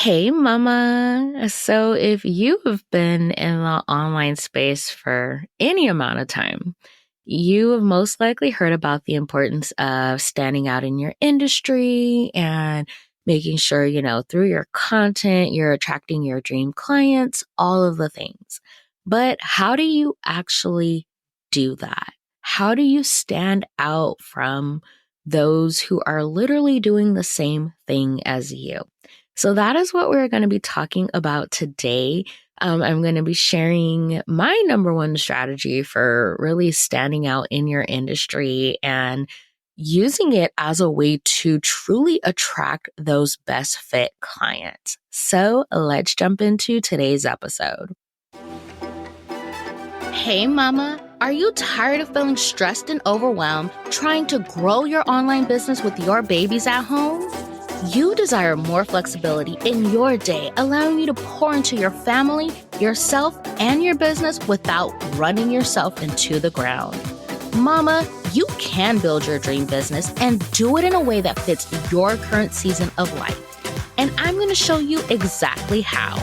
Hey, mama. So, if you have been in the online space for any amount of time, you have most likely heard about the importance of standing out in your industry and making sure, through your content, you're attracting your dream clients, all of the things. But how do you actually do that? How do you stand out from those who are literally doing the same thing as you? So that is what we're going to be talking about today. I'm going to be sharing my number one strategy for really standing out in your industry and using it as a way to truly attract those best fit clients. So let's jump into today's episode. Hey, mama. Are you tired of feeling stressed and overwhelmed trying to grow your online business with your babies at home? You desire more flexibility in your day, allowing you to pour into your family, yourself, and your business without running yourself into the ground. Mama, you can build your dream business and do it in a way that fits your current season of life. And I'm going to show you exactly how.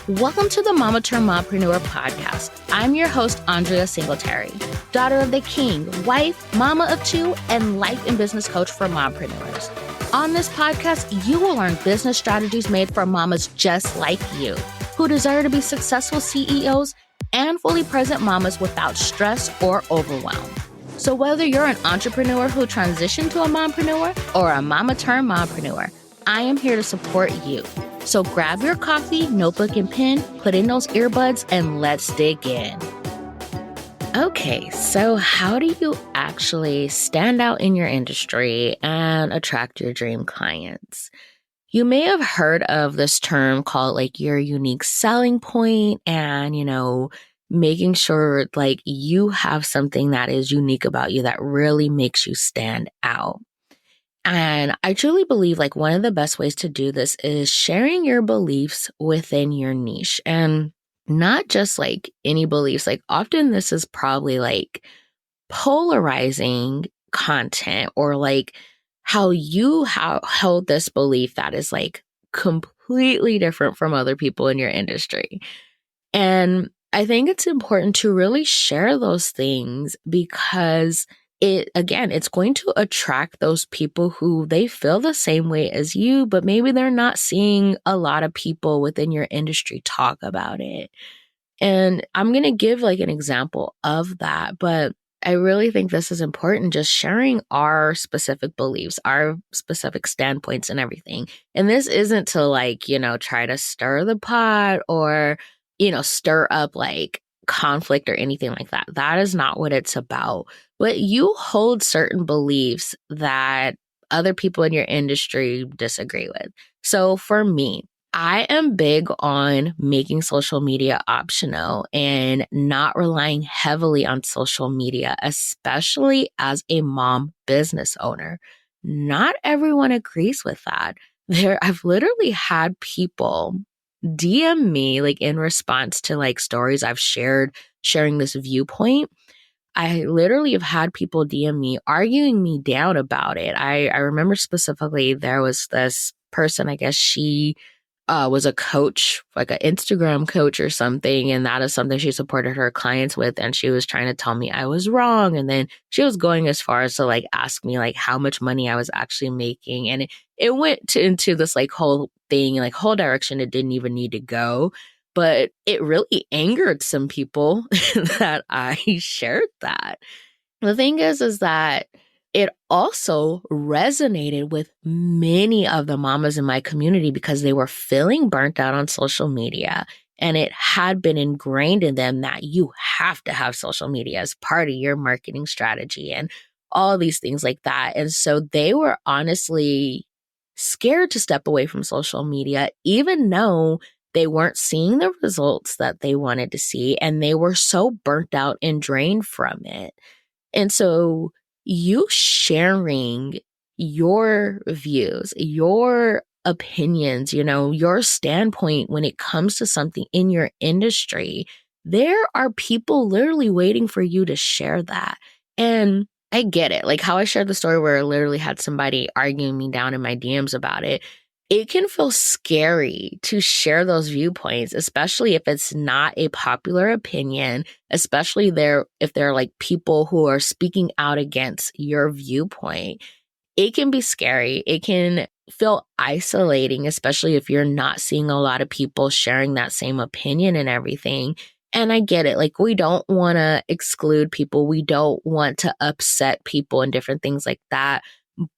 Welcome to the Mama Turned Mompreneur podcast. I'm your host, Andria Singletary, daughter of the king, wife, mama of two, and life and business coach for mompreneurs. On this podcast, you will learn business strategies made for mamas just like you, who desire to be successful CEOs and fully present mamas without stress or overwhelm. So whether you're an entrepreneur who transitioned to a mompreneur or a mama turned mompreneur, I am here to support you. So grab your coffee, notebook, and pen, put in those earbuds, and let's dig in. Okay, so how do you actually stand out in your industry and attract your dream clients? You may have heard of this term called your unique selling point and, making sure you have something that is unique about you that really makes you stand out. And I truly believe one of the best ways to do this is sharing your beliefs within your niche. And not just any beliefs. Often this is probably polarizing content or how you held this belief that is completely different from other people in your industry. And I think it's important to really share those things because it's going to attract those people who they feel the same way as you, but maybe they're not seeing a lot of people within your industry talk about it. And I'm going to give an example of that, but I really think this is important, just sharing our specific beliefs, our specific standpoints and everything. And this isn't to try to stir the pot or, stir up conflict or anything like that. That is not what it's about. But you hold certain beliefs that other people in your industry disagree with. So for me, I am big on making social media optional and not relying heavily on social media, especially as a mom business owner. Not everyone agrees with that. I've literally had people DM me in response to stories I've sharing this viewpoint. I literally have had people DM me arguing me down about it. I remember specifically there was this person, I guess she was a coach, an Instagram coach or something. And that is something she supported her clients with. And she was trying to tell me I was wrong. And then she was going as far as to ask me how much money I was actually making. And it went into this whole thing, whole direction it didn't even need to go. But it really angered some people that I shared that. The thing is that it also resonated with many of the mamas in my community because they were feeling burnt out on social media. And it had been ingrained in them that you have to have social media as part of your marketing strategy and all these things like that. And so they were honestly scared to step away from social media, even though they weren't seeing the results that they wanted to see. And they were so burnt out and drained from it. And so you sharing your views, your opinions, your standpoint when it comes to something in your industry, there are people literally waiting for you to share that. And I get it. How I shared the story where I literally had somebody arguing me down in my DMs about it. it can feel scary to share those viewpoints, especially if it's not a popular opinion, especially if they're like people who are speaking out against your viewpoint. It can be scary. It can feel isolating, especially if you're not seeing a lot of people sharing that same opinion and everything. And I get it. Like, we don't want to exclude people. We don't want to upset people and different things like that.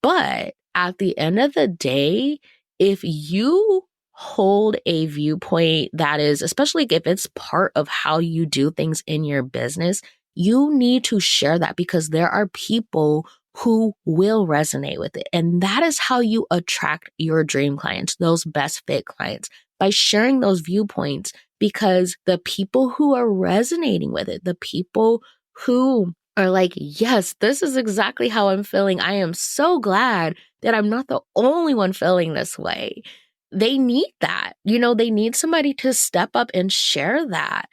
But at the end of the day, if you hold a viewpoint that is, especially if it's part of how you do things in your business, you need to share that because there are people who will resonate with it. And that is how you attract your dream clients, those best fit clients, by sharing those viewpoints, because the people who are resonating with it, the people who are like, yes, this is exactly how I'm feeling. I am so glad that I'm not the only one feeling this way. They need that. They need somebody to step up and share that.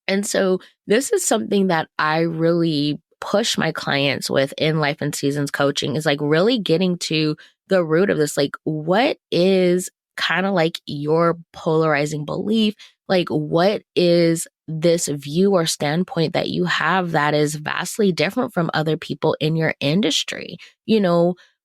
And so this is something that I really push my clients with in Life and Seasons coaching, is like really getting to the root of this. Like, what is kind of like your polarizing belief? Like, what is this view or standpoint that you have that is vastly different from other people in your industry?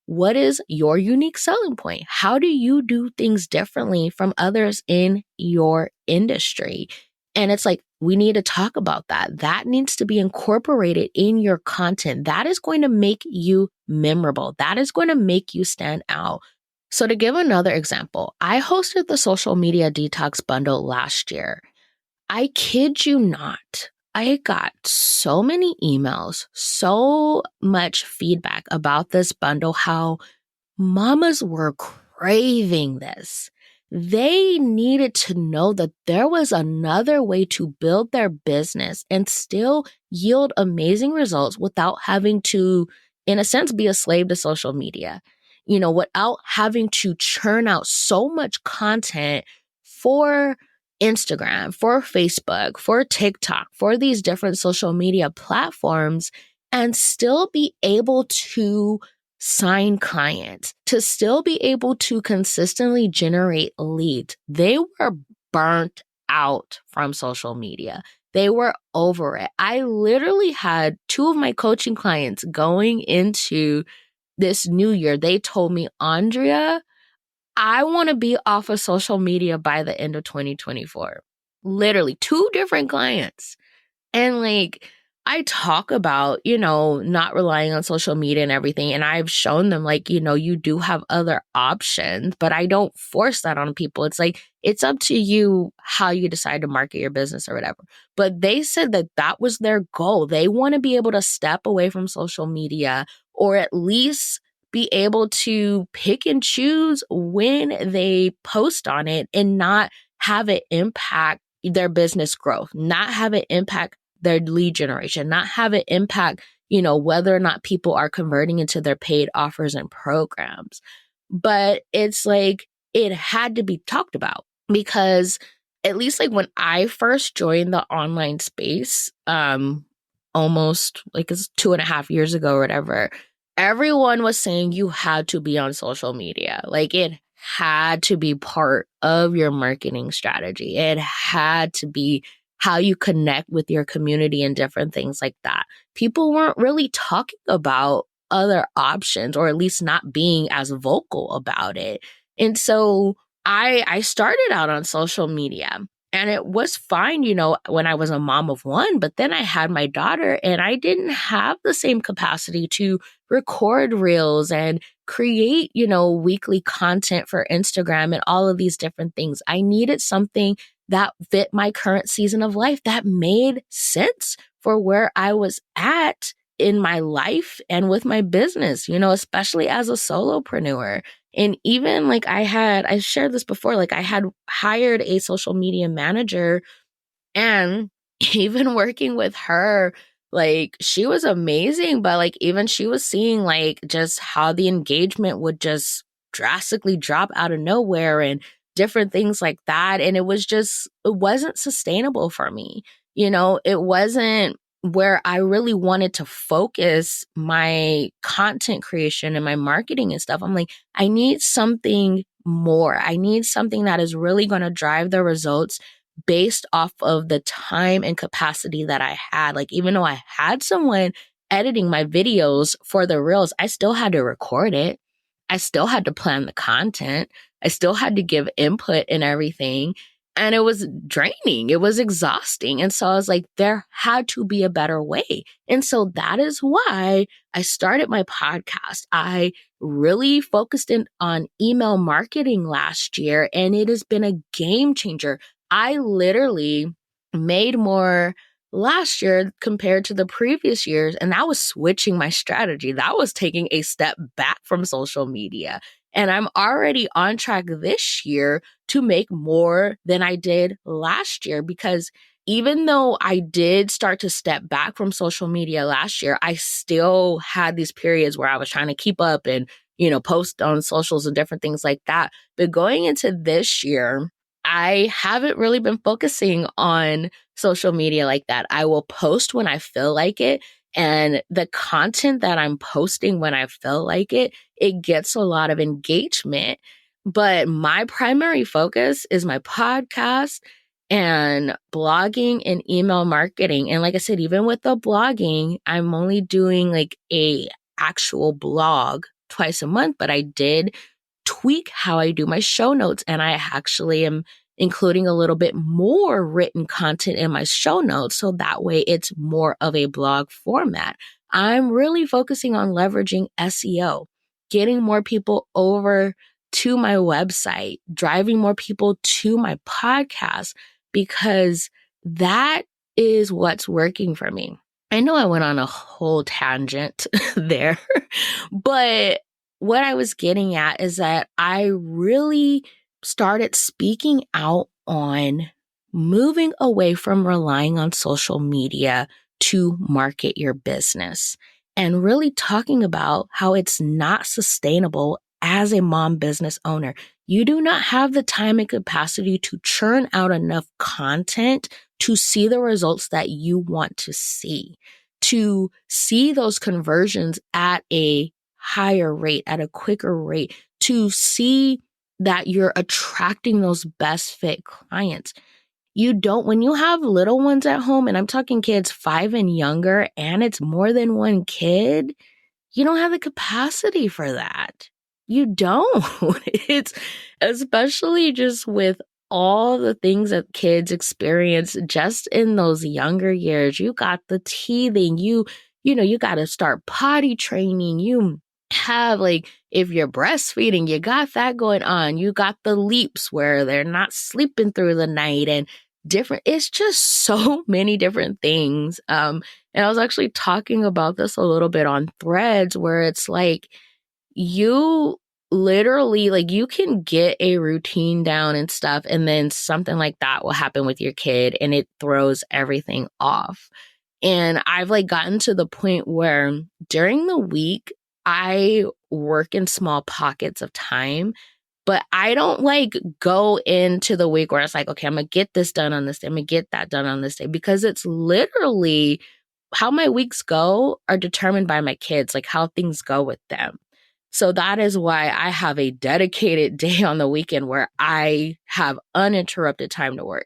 What is your unique selling point? How do you do things differently from others in your industry? And it's like, we need to talk about that. That needs to be incorporated in your content. That is going to make you memorable. That is going to make you stand out. So to give another example, I hosted the social media detox bundle last year. I kid you not. I got so many emails, so much feedback about this bundle, how mamas were craving this. They needed to know that there was another way to build their business and still yield amazing results without having to, in a sense, be a slave to social media. Without having to churn out so much content for Instagram, for Facebook, for TikTok, for these different social media platforms, and still be able to sign clients, to still be able to consistently generate leads. They were burnt out from social media. They were over it. I literally had two of my coaching clients going into this new year. They told me, Andria, I want to be off of social media by the end of 2024. Literally two different clients. And like, I talk about, not relying on social media and everything. And I've shown them like, you do have other options, but I don't force that on people. It's like, it's up to you how you decide to market your business or whatever. But they said that that was their goal. They want to be able to step away from social media, or at least be able to pick and choose when they post on it and not have it impact their business growth, not have it impact their lead generation, not have it impact, whether or not people are converting into their paid offers and programs. But it's like, it had to be talked about, because at least like when I first joined the online space, almost like it's 2.5 years ago or whatever, everyone was saying you had to be on social media. Like, it had to be part of your marketing strategy. It had to be how you connect with your community and different things like that. People weren't really talking about other options, or at least not being as vocal about it. And so I started out on social media, and it was fine, when I was a mom of one, but then I had my daughter and I didn't have the same capacity to record reels and create, weekly content for Instagram and all of these different things. I needed something that fit my current season of life, that made sense for where I was at in my life and with my business, especially as a solopreneur. And even like I shared this before, like I had hired a social media manager, and even working with her, like she was amazing, but like even she was seeing like just how the engagement would just drastically drop out of nowhere and different things like that. And it wasn't sustainable for me. It wasn't where I really wanted to focus my content creation and my marketing and stuff. I'm like, I need something more. I need something that is really going to drive the results based off of the time and capacity that I had. Like, even though I had someone editing my videos for the reels, I still had to record it. I still had to plan the content. I still had to give input and everything. And it was draining. It was exhausting. And so I was like, there had to be a better way. And so that is why I started my podcast. I really focused in on email marketing last year, and it has been a game changer. I literally made more last year compared to the previous years, and that was switching my strategy. That was taking a step back from social media. And I'm already on track this year to make more than I did last year, because even though I did start to step back from social media last year, I still had these periods where I was trying to keep up and, post on socials and different things like that. But going into this year, I haven't really been focusing on social media like that. I will post when I feel like it. And the content that I'm posting when I feel like it gets a lot of engagement. But my primary focus is my podcast and blogging and email marketing. And like I said, even with the blogging, I'm only doing like a actual blog twice a month, but I did tweak how I do my show notes, and I actually am including a little bit more written content in my show notes, so that way it's more of a blog format. I'm really focusing on leveraging SEO, getting more people over to my website, driving more people to my podcast, because that is what's working for me. I know I went on a whole tangent there, but what I was getting at is that I really started speaking out on moving away from relying on social media to market your business, and really talking about how it's not sustainable as a mom business owner. You do not have the time and capacity to churn out enough content to see the results that you want to see those conversions at a higher rate, at a quicker rate, to see that you're attracting those best fit clients. When you have little ones at home, and I'm talking kids 5 and younger, and it's more than one kid, you don't have the capacity for that. You don't. It's especially just with all the things that kids experience just in those younger years. You got the teething, you got to start potty training. You have, like, if you're breastfeeding, you got that going on. You got the leaps where they're not sleeping through the night, and it's just so many different things. And I was actually talking about this a little bit on Threads, where it's like, you literally, like, you can get a routine down and stuff, and then something like that will happen with your kid and it throws everything off. And I've gotten to the point where during the week, I work in small pockets of time, but I don't go into the week where it's like, okay, I'm going to get this done on this day. I'm going to get that done on this day, because it's literally how my weeks go are determined by my kids, like how things go with them. So that is why I have a dedicated day on the weekend where I have uninterrupted time to work.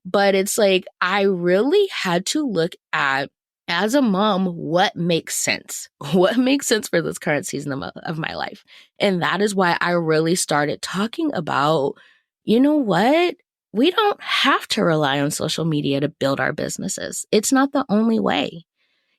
But it's like, I really had to look at, as a mom, what makes sense? What makes sense for this current season of my life? And that is why I really started talking about, you know what? We don't have to rely on social media to build our businesses. It's not the only way.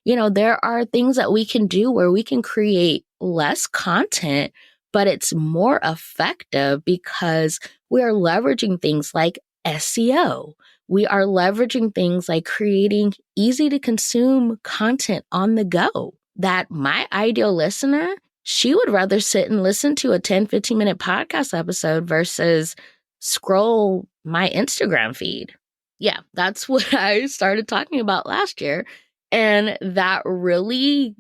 There are things that we can do where we can create less content, but it's more effective because we are leveraging things like SEO. We are leveraging things like creating easy to consume content on the go, that my ideal listener, she would rather sit and listen to a 10, 15-minute podcast episode versus scroll my Instagram feed. Yeah, that's what I started talking about last year. And that really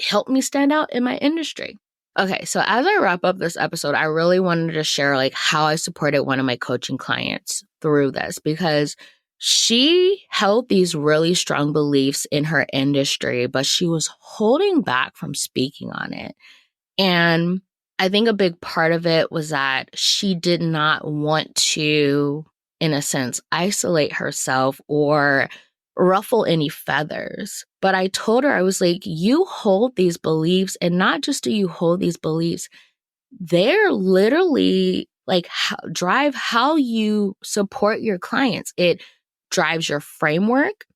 helped me stand out in my industry. Okay, so as I wrap up this episode, I really wanted to share how I supported one of my coaching clients through this, because she held these really strong beliefs in her industry, but she was holding back from speaking on it. And I think a big part of it was that she did not want to, in a sense, isolate herself or ruffle any feathers. But I told her, I was like, you hold these beliefs, and not just do you hold these beliefs, they're literally like drive how you support your clients. It drives your framework.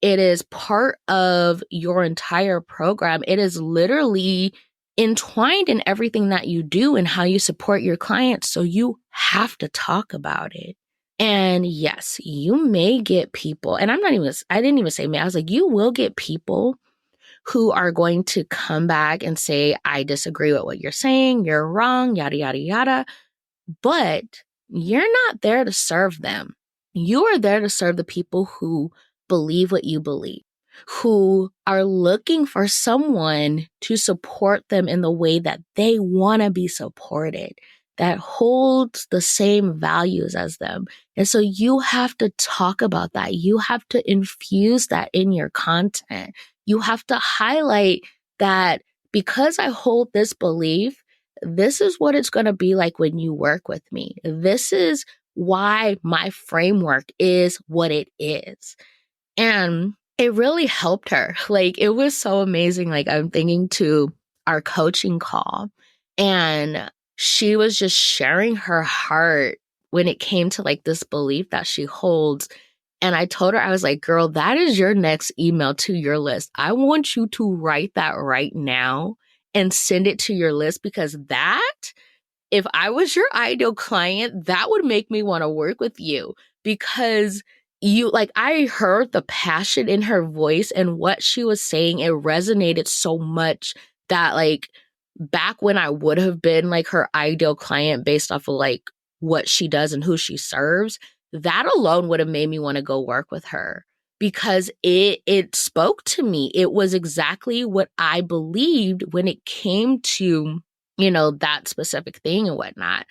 It is part of your entire program. It is literally entwined in everything that you do and how you support your clients. So you have to talk about it. And yes, you may get people, and I didn't even say may, I was like, you will get people who are going to come back and say, I disagree with what you're saying, you're wrong, yada, yada, yada. But you're not there to serve them. You are there to serve the people who believe what you believe, who are looking for someone to support them in the way that they want to be supported, that holds the same values as them. And so you have to talk about that. You have to infuse that in your content. You have to highlight that because I hold this belief, this is what it's going to be like when you work with me. This is why my framework is what it is. And it really helped her. Like, it was so amazing. Like, I'm thinking to our coaching call, and she was just sharing her heart when it came to like this belief that she holds. And I told her, I was like, girl, that is your next email to your list. I want you to write that right now and send it to your list, because that, if I was your ideal client, that would make me want to work with you, because you, like, I heard the passion in her voice and what she was saying. It resonated so much that, like, back when I would have been like her ideal client based off of like what she does and who she serves, that alone would have made me want to go work with her, because it spoke to me. It was exactly what I believed when it came to, you know, that specific thing and whatnot.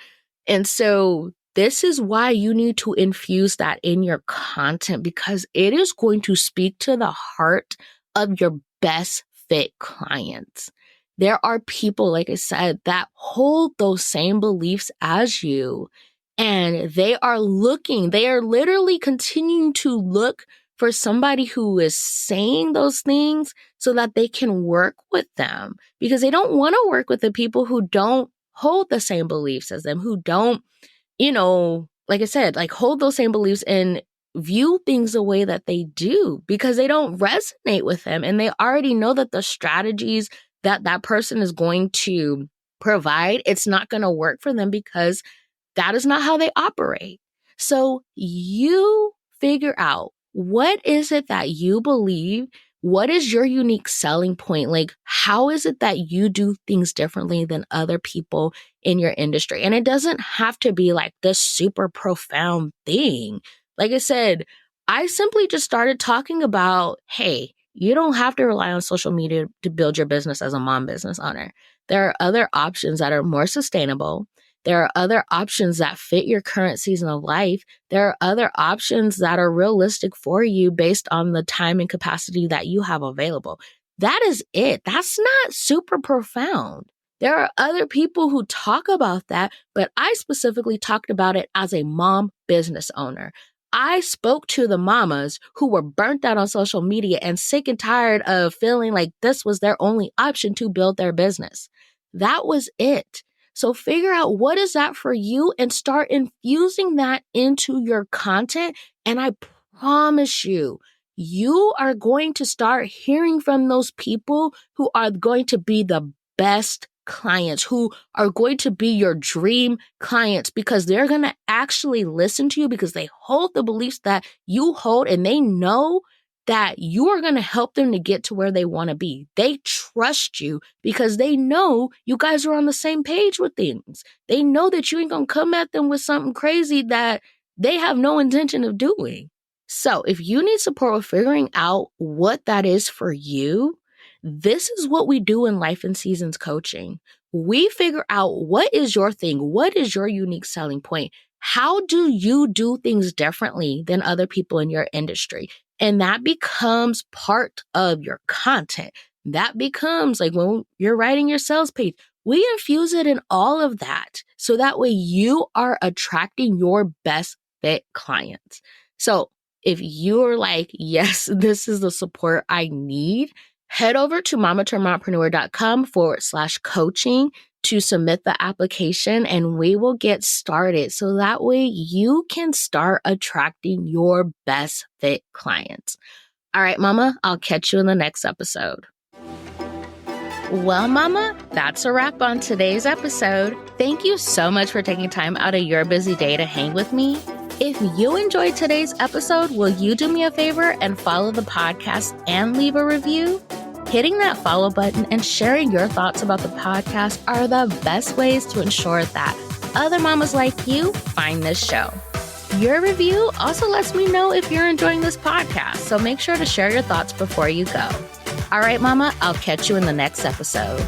And so this is why you need to infuse that in your content, because it is going to speak to the heart of your best fit clients. There are people, like I said, that hold those same beliefs as you, and they are literally continuing to look for somebody who is saying those things so that they can work with them, because they don't want to work with the people who don't hold the same beliefs as them, who don't, you know, like I said, like hold those same beliefs and view things the way that they do, because they don't resonate with them. And they already know that the strategies that that person is going to provide, it's not going to work for them, because that is not how they operate. So you figure out, what is it that you believe? What is your unique selling point? Like, how is it that you do things differently than other people in your industry? And it doesn't have to be like this super profound thing. Like I said, I simply just started talking about, hey, you don't have to rely on social media to build your business as a mom business owner. There are other options that are more sustainable. There are other options that fit your current season of life. There are other options that are realistic for you based on the time and capacity that you have available. That is it. That's not super profound. There are other people who talk about that, but I specifically talked about it as a mom business owner. I spoke to the mamas who were burnt out on social media and sick and tired of feeling like this was their only option to build their business. That was it. So figure out what is that for you and start infusing that into your content. And I promise you, you are going to start hearing from those people who are going to be the best clients, who are going to be your dream clients, because they're going to actually listen to you, because they hold the beliefs that you hold, and they know that you are going to help them to get to where they want to be. They trust you because they know you guys are on the same page with things. They know that you ain't going to come at them with something crazy that they have no intention of doing. So if you need support with figuring out what that is for you, this is what we do in Life and Seasons coaching. We figure out, what is your thing? What is your unique selling point? How do you do things differently than other people in your industry? And that becomes part of your content. That becomes like when you're writing your sales page, we infuse it in all of that. So that way you are attracting your best fit clients. So if you're like, yes, this is the support I need, head over to mompreneur.com/coaching to submit the application, and we will get started. So that way you can start attracting your best fit clients. All right, Mama, I'll catch you in the next episode. Well, Mama, that's a wrap on today's episode. Thank you so much for taking time out of your busy day to hang with me. If you enjoyed today's episode, will you do me a favor and follow the podcast and leave a review? Hitting that follow button and sharing your thoughts about the podcast are the best ways to ensure that other mamas like you find this show. Your review also lets me know if you're enjoying this podcast, so make sure to share your thoughts before you go. All right, Mama, I'll catch you in the next episode.